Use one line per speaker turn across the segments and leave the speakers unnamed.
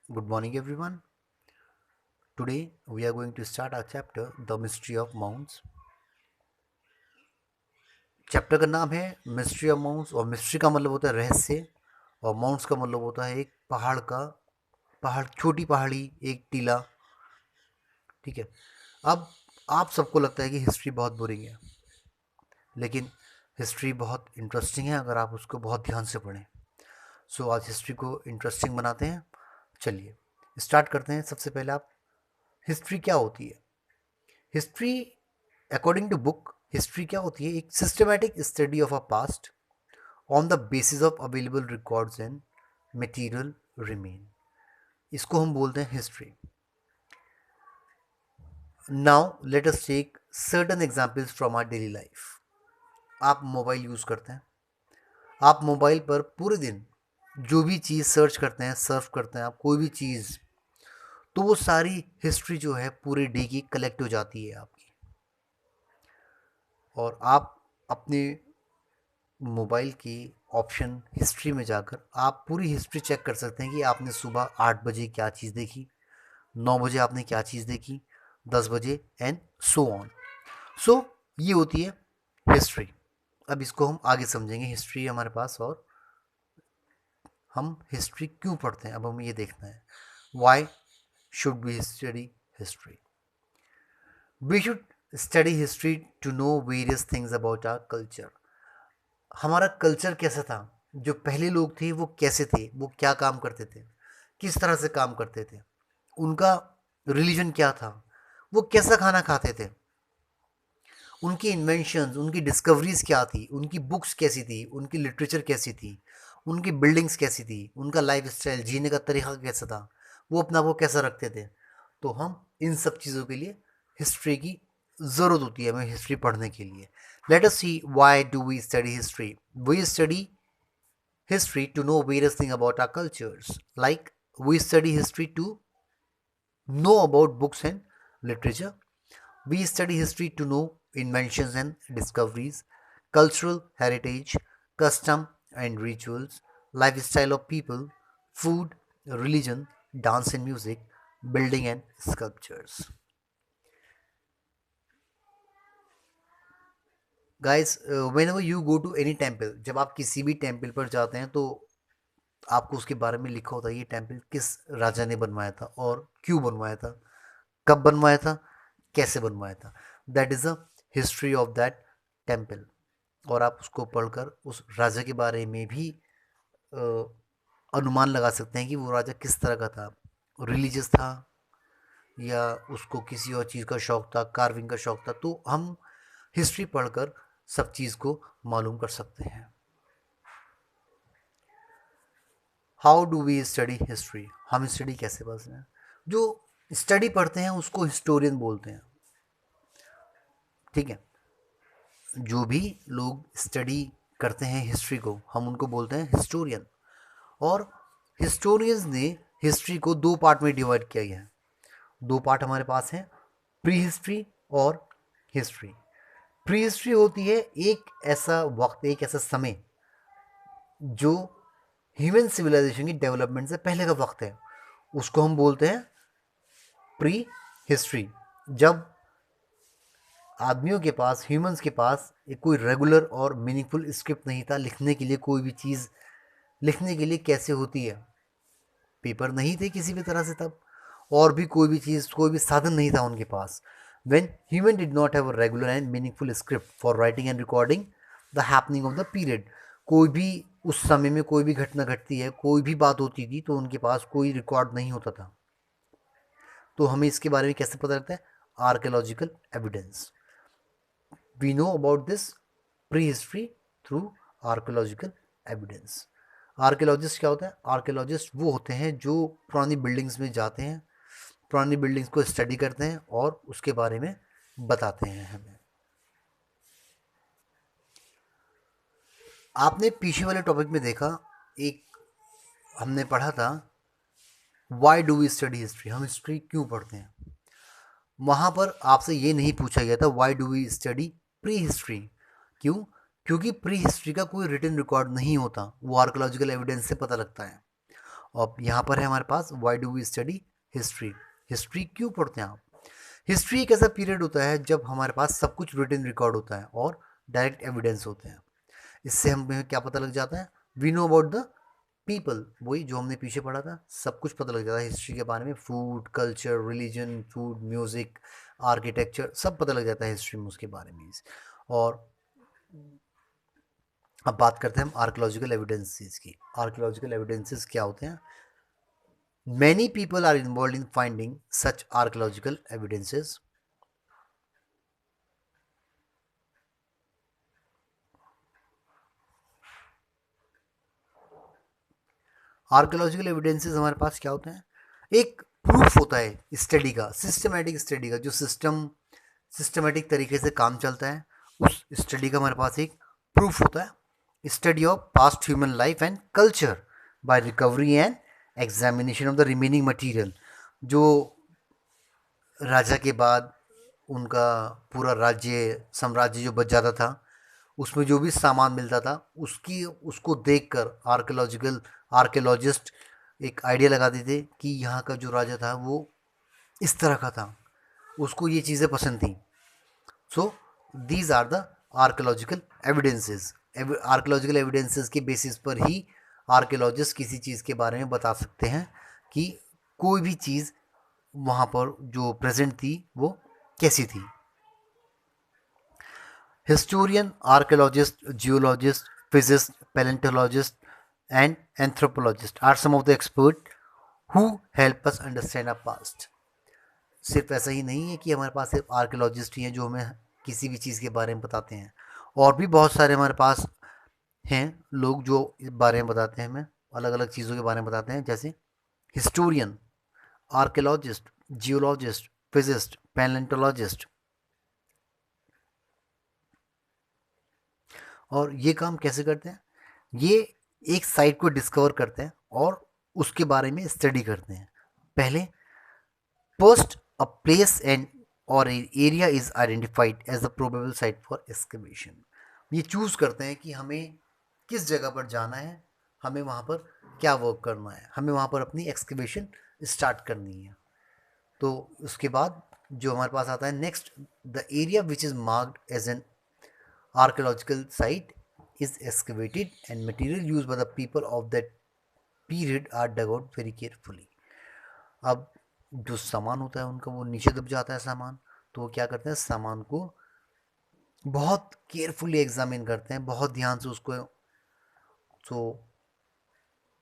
Good morning, everyone. Today we are going to start our chapter, The Mystery of Mounts. Chapter का नाम है mystery of mounts और mystery का मतलब होता है रहस्य और माउंट्स का मतलब होता है एक पहाड़ छोटी पहाड़ी एक टीला। ठीक है। अब आप सबको लगता है कि हिस्ट्री बहुत बोरिंग है, लेकिन हिस्ट्री बहुत इंटरेस्टिंग है अगर आप उसको बहुत ध्यान से पढ़ें। सो आज हिस्ट्री को इंटरेस्टिंग बनाते हैं। चलिए स्टार्ट करते हैं। सबसे पहले आप हिस्ट्री क्या होती है। History according to book history क्या होती है, एक systematic study of a past on the basis of available records and material remain. इसको हम बोलते हैं हिस्ट्री। Now let us take certain examples from our daily life. आप मोबाइल यूज़ करते हैं, आप मोबाइल पर पूरे दिन जो भी चीज़ सर्च करते हैं, सर्फ करते हैं आप कोई भी चीज़, तो वो सारी हिस्ट्री जो है पूरे डे की कलेक्ट हो जाती है आपकी। और आप अपने मोबाइल की ऑप्शन हिस्ट्री में जाकर आप पूरी हिस्ट्री चेक कर सकते हैं कि आपने सुबह 8 बजे क्या चीज़ देखी, 9 बजे आपने क्या चीज़ देखी, 10 बजे एंड सो ऑन। सो ये होती है हिस्ट्री। अब इसको हम आगे समझेंगे हिस्ट्री हमारे पास, और हम हिस्ट्री क्यों पढ़ते हैं अब हमें ये देखना है। Why should we study history? We should study history to know various things about our culture. हमारा कल्चर कैसा था, जो पहले लोग थे वो कैसे थे, वो क्या काम करते थे, किस तरह से काम करते थे, उनका रिलीजन क्या था, वो कैसा खाना खाते थे, उनकी इन्वेंशंस, उनकी डिस्कवरीज क्या थी, उनकी बुक्स कैसी थी, उनकी लिटरेचर कैसी थी, उनकी बिल्डिंग्स कैसी थी, उनका लाइफ स्टाइल जीने का तरीका कैसा था, वो अपना वो कैसा रखते थे। तो हम इन सब चीज़ों के लिए हिस्ट्री की ज़रूरत होती है हमें हिस्ट्री पढ़ने के लिए। Let us see why do we study history. We study history to know various things about our cultures. Like we study history to know about books and literature. We study history to know inventions and discoveries, cultural heritage, custom and rituals, lifestyle of people, food, religion, dance and music, building and sculptures. Guys, whenever you go to any temple, जब आप किसी भी temple पर जाते हैं तो आपको उसके बारे में लिखा होता है ये टेम्पल किस राजा ने बनवाया था और क्यों बनवाया था, कब बनवाया था, कैसे बनवाया था। That is a history of that temple. और आप उसको पढ़कर उस राजा के बारे में भी अ, अनुमान लगा सकते हैं कि वो राजा किस तरह का था, रिलीजियस था या उसको किसी और चीज़ का शौक था, कार्विंग का शौक था। तो हम हिस्ट्री पढ़कर सब चीज़ को मालूम कर सकते हैं। How do we study history? हम स्टडी कैसे पढ़ते हैं? जो स्टडी पढ़ते हैं उसको हिस्टोरियन बोलते हैं। ठीक है। जो भी लोग स्टडी करते हैं हिस्ट्री को हम उनको बोलते हैं हिस्टोरियन। और हिस्टोरियंस ने हिस्ट्री को दो पार्ट में डिवाइड किया गया है। दो पार्ट हमारे पास हैं, प्री हिस्ट्री और हिस्ट्री। प्री हिस्ट्री होती है एक ऐसा वक्त, एक ऐसा समय जो ह्यूमन सिविलाइजेशन की डेवलपमेंट से पहले का वक्त है, उसको हम बोलते हैं प्री हिस्ट्री। जब आदमियों के पास, ह्यूमंस के पास एक कोई रेगुलर और मीनिंगफुल स्क्रिप्ट नहीं था लिखने के लिए, कोई भी चीज़ लिखने के लिए कैसे होती है, पेपर नहीं थे किसी भी तरह से तब, और भी कोई भी चीज़, कोई भी साधन नहीं था उनके पास। when human did not have a regular and meaningful script for writing and recording the happening of the period। कोई भी उस समय में कोई भी घटना घटती है, कोई भी बात होती थी, तो उनके पास कोई रिकॉर्ड नहीं होता था। तो हमें इसके बारे में कैसे पता लगता है? Archaeological evidence. We know about this pre history through archaeological evidence. Archaeologist क्या होता है? आर्कियोलॉजिस्ट वो होते हैं जो पुरानी बिल्डिंग्स में जाते हैं, पुरानी बिल्डिंग्स को स्टडी करते हैं और उसके बारे में बताते हैं हमें। आपने पीछे वाले टॉपिक में देखा, एक हमने पढ़ा था why do we study history, हम हिस्ट्री क्यों पढ़ते हैं। वहाँ पर आपसे ये नहीं पूछा गया था why do we study pre history. क्यों? क्योंकि प्री हिस्ट्री का कोई रिटन रिकॉर्ड नहीं होता, वो आर्कोलॉजिकल एविडेंस से पता लगता है। और यहाँ पर है हमारे पास why do we study history. History क्यों पढ़ते हैं आप? हिस्ट्री एक ऐसा पीरियड होता है जब हमारे पास सब कुछ रिटन रिकॉर्ड होता है और डायरेक्ट एविडेंस होते हैं। इससे हमें क्या पता लग जाता है? We know about the people, वही जो हमने पीछे पढ़ा था, सब कुछ पता लग जाता है हिस्ट्री के बारे में। Food, culture, religion, food, music, architecture, सब पता लग जाता है हिस्ट्री में उसके बारे में। और अब बात करते हैं हम आर्कोलॉजिकल एविडेंसेस की। आर्कोलॉजिकल एविडेंसेस क्या होते हैं? Many people are involve in finding such archaeological evidences. Archaeological evidences हमारे पास क्या होते हैं? एक प्रूफ होता है स्टडी का, सिस्टमेटिक स्टडी का, जो सिस्टमेटिक तरीके से काम चलता है, उस स्टडी का हमारे पास एक प्रूफ होता है। Study of past human life and culture by recovery and examination of the remaining material. जो राजा के बाद उनका पूरा राज्य साम्राज्य जो बच जाता था, उसमें जो भी सामान मिलता था उसको देखकर आर्कियोलॉजिस्ट एक आइडिया लगाते थे कि यहाँ का जो राजा था वो इस तरह का था, उसको ये चीज़ें पसंद थी। So these are the archaeological evidences. Archaeological evidences के बेसिस पर ही आर्कियोलॉजिस्ट किसी चीज़ के बारे में बता सकते हैं कि कोई भी चीज़ वहाँ पर जो प्रेजेंट थी वो कैसी थी। Historian, archaeologist, geologist, physicist, paleontologist, and anthropologist are some of the experts who help us understand our past. सिर्फ ऐसा ही नहीं है कि हमारे पास सिर्फ आर्कियोलॉजिस्ट ही हैं जो हमें किसी भी चीज़ के बारे में बताते हैं, और भी बहुत सारे हमारे पास हैं लोग जो इस बारे में बताते हैं, हमें अलग अलग चीज़ों के बारे में बताते हैं, जैसे historian, archaeologist, geologist, physicist, palaeontologist. और ये काम कैसे करते हैं? ये एक साइट को डिस्कवर करते हैं और उसके बारे में स्टडी करते हैं। पहले फर्स्ट अ प्लेस एंड और area is identified as the probable site for excavation. ये चूज करते हैं कि हमें किस जगह पर जाना है, हमें वहाँ पर क्या वर्क करना है, हमें वहाँ पर अपनी एक्सकवेशन स्टार्ट करनी है। तो उसके बाद जो हमारे पास आता है next, the area which is marked as an archaeological site is excavated and material used by the people of that period are dug out very carefully. अब जो सामान होता है उनका वो नीचे दब जाता है सामान, तो वो क्या करते हैं, सामान को बहुत केयरफुली एग्जामिन करते हैं, बहुत ध्यान से उसको। तो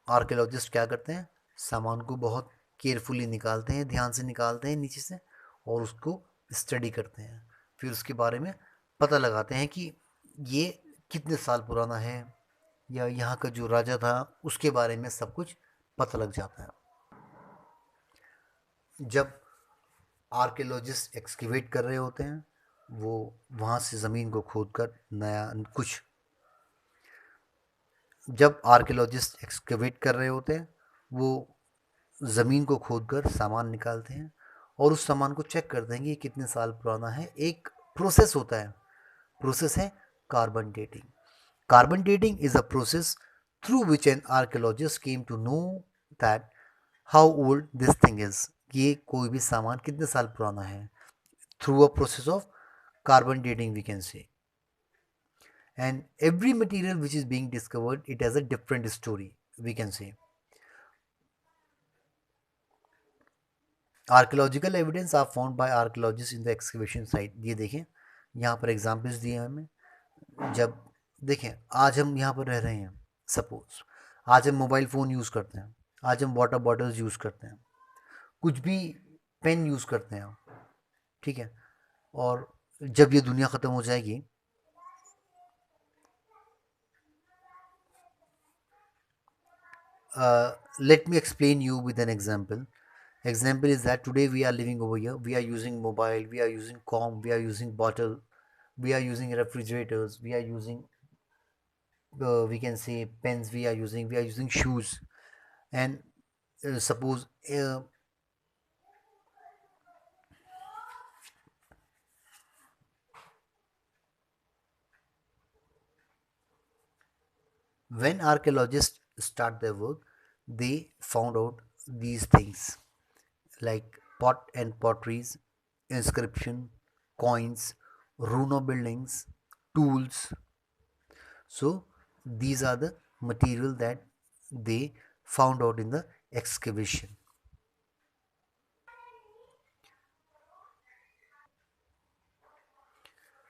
आर्कियोलॉजिस्ट क्या करते हैं, सामान को बहुत केयरफुली निकालते हैं, ध्यान से निकालते हैं नीचे से, और उसको स्टडी करते हैं। फिर उसके बारे में पता लगाते हैं कि ये कितने साल पुराना है, या यहाँ का जो राजा था उसके बारे में सब कुछ पता लग जाता है। जब आर्कियोलॉजिस्ट एक्सकेवेट कर रहे होते हैं, वो वहाँ से ज़मीन को खोद कर नया कुछ, जब आर्कियोलॉजिस्ट एक्सकेवेट कर रहे होते हैं वो ज़मीन को खोद कर सामान निकालते हैं और उस सामान को चेक करते हैं कि ये कितने साल पुराना है। एक प्रोसेस होता है, प्रोसेस है carbon dating. Carbon dating is a process through which an archaeologist came to know that how old this thing is, ये कोई भी सामान कितने साल पुराना है, through a process of carbon dating we can say. And every material which is being discovered, it has a different story, we can say. Archaeological evidence are found by archaeologists in the excavation site. ये देखें यहाँ पर examples दिए हैं हमें। जब देखें आज हम यहाँ पर रह रहे हैं, सपोज आज हम मोबाइल फ़ोन यूज़ करते हैं, आज हम वाटर बॉटल्स यूज़ करते हैं, कुछ भी पेन यूज़ करते हैं, ठीक है। और जब ये दुनिया ख़त्म हो जाएगी, let me explain you with an example is that today we are living over here, we are using mobile, we are using comb, we are using bottle, we are using refrigerators, we are using we can say pens, we are using shoes. And suppose when archaeologists start their work, they found out these things like pot and potteries, inscription, coins, runo buildings, tools. So these are the material that they found out in the excavation.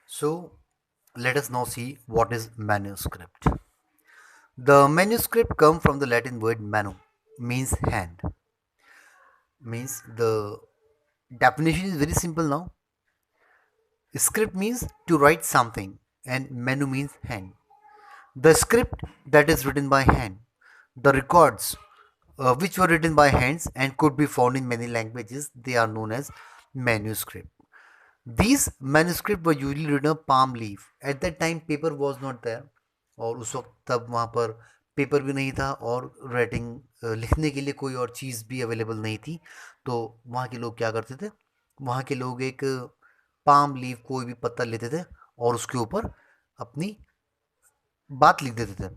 So let us now see what is manuscript. The manuscript come from the Latin word manu, means hand. Means the definition is very simple now. Script means to write something and manu means hand. The script that is written by hand, the records which were written by hands and could be found in many languages, they are known as manuscript. These manuscript were usually written on palm leaf. At that time paper was not there और उस वक्त तब वहाँ पर paper भी नहीं था और राइटिंग लिखने के लिए कोई और चीज़ भी अवेलेबल नहीं थी. तो वहाँ के लोग क्या करते थे, वहाँ के लोग एक पाम लीफ कोई भी पत्ता लेते थे और उसके ऊपर अपनी बात लिख देते थे.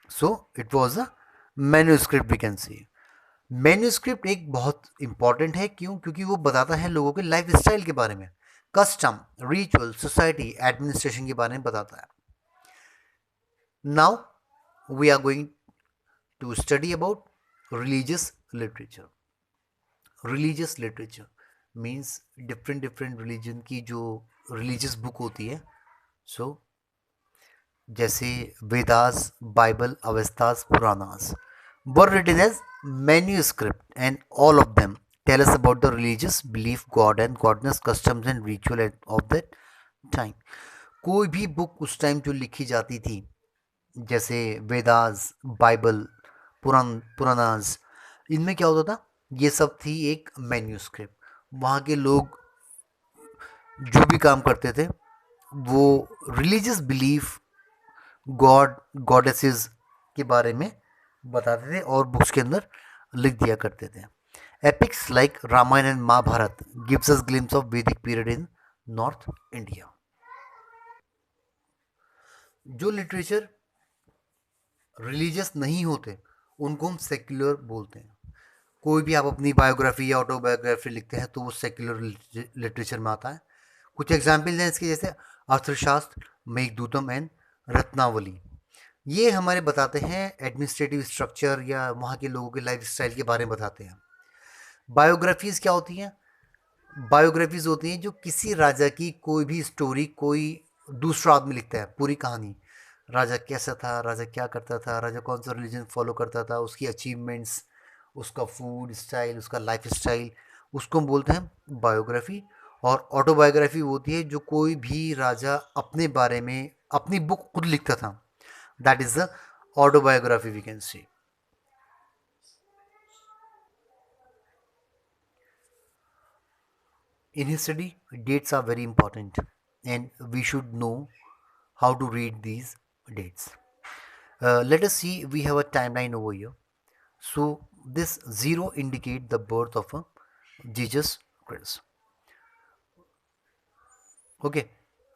So it was a manuscript we can see. Manuscript एक बहुत इंपॉर्टेंट है, क्यों? क्योंकि वो बताता है लोगों के लाइफ स्टाइल के बारे में, कस्टम, रिचुअल, सोसाइटी, एडमिनिस्ट्रेशन के बारे में बताता है. Now we are going to study about religious literature. Religious literature means different different religion की जो रिलीजियस बुक होती है. सो जैसे Vedas, Bible, Avestas, Puranas were written as manuscript, and all of them tell us about the religious belief, God and goddess, customs and ritual of that time. कोई भी book उस time जो लिखी जाती थी, जैसे वेदास, बाइबल, पुराणास, इनमें क्या होता था, ये सब थी एक मैन्यूस्क्रिप्ट. वहाँ के लोग जो भी काम करते थे वो रिलीजियस बिलीफ, गॉड, गॉडेसेस के बारे में बताते थे और बुक्स के अंदर लिख दिया करते थे. Epics like Ramayana and Mahabharata gives us glimpse of Vedic period in north India. जो लिटरेचर रिलीजियस नहीं होते उनको हम सेक्युलर बोलते हैं. कोई भी आप अपनी बायोग्राफी या ऑटोबायोग्राफी लिखते हैं तो वो सेक्युलर लिटरेचर में आता है. कुछ एग्जाम्पल हैं इसके, जैसे अर्थशास्त्र, मेघदूतम एंड रत्नावली. ये हमारे बताते हैं एडमिनिस्ट्रेटिव स्ट्रक्चर या वहाँ के लोगों के लाइफ स्टाइल के बारे में बताते हैं. बायोग्राफीज़ क्या होती हैं? बायोग्राफीज़ होती हैं जो किसी राजा की कोई भी स्टोरी कोई दूसरा आदमी लिखता है, पूरी कहानी. राजा कैसा था, राजा क्या करता था, राजा कौन सा रिलीजन फॉलो करता था, उसकी अचीवमेंट्स, उसका फूड स्टाइल, उसका लाइफ स्टाइल, उसको हम बोलते हैं बायोग्राफी. और ऑटोबायोग्राफी होती है जो कोई भी राजा अपने बारे में अपनी बुक खुद लिखता था. That is the autobiography we can see. In history, dates are very important and we should know how to read these dates. Let us see, we have a timeline over here. So this 0 indicate the birth of a Jesus Christ. Okay,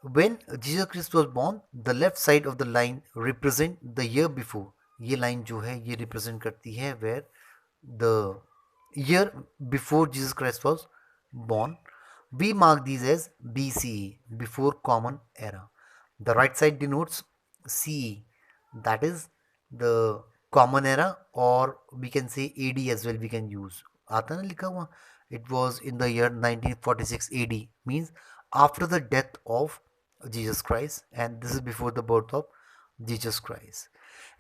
when Jesus Christ was born, the left side of the line represent the year before. ये line जो है ये represent करती है where the year before Jesus Christ was born. We mark these as BCE, before common era. The right side denotes CE, that is the common era, or we can say AD as well we can use. आता ना लिखा हुआ, it was in the year 1946 AD, means after the death of Jesus Christ, and this is before the birth of Jesus Christ.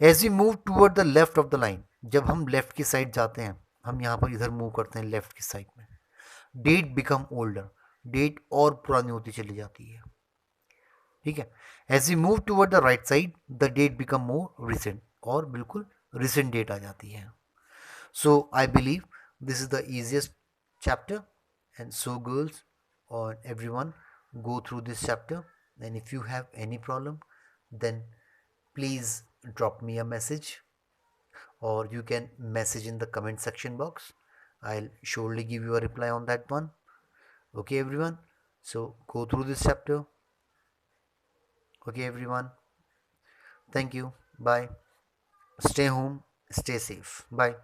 As we move toward the left of the line, जब हम left की side जाते हैं, हम यहाँ पर इधर move करते हैं लेफ्ट की साइड में, डेट बिकम ओल्डर, डेट और पुरानी होती चली जाती है. ठीक है. As we move toward the right side, the date become more recent, और बिल्कुल रिसेंट डेट आ जाती है. So I believe this is the easiest chapter, and so girls और everyone go through this chapter, and if you have any problem then please drop me a message, or you can message in the comment section box. I'll surely give you a reply on that one. Okay everyone, so go through this chapter. Okay everyone, thank you, bye, stay home, stay safe, bye.